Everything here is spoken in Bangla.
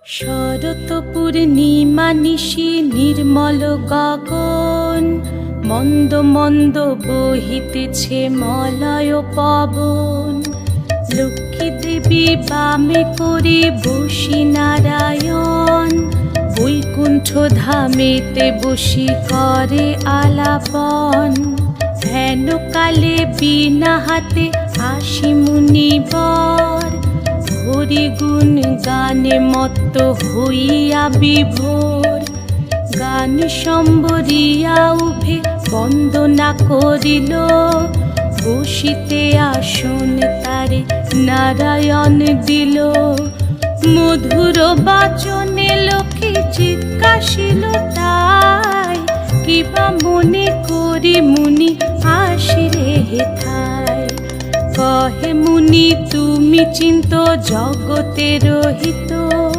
শরৎ পূর্ণিমা নিশি নির্মল গগন, মন্দ মন্দ বহিতেছে মলয় পবন। লক্ষ্মী দেবী বামে করে বসি নারায়ণ, বৈকুণ্ঠ ধামেতে বসি করে আলাপন। হেন কালে বিনা হাতে আসি মুনিবর, হরি গুণ গানে মত্ত হইয়া বিভোর। গান সম্বরিয়া উভে বন্দনা করিল, বসিতে আসন তারে নারায়ণ দিল। মধুর বাচনে লোকে জিজ্ঞাসিল তাই, কিবা মনে করি মুনি আসিরে হেথায়। কহে মুনি তুমি চিন্ত জগতের হিত,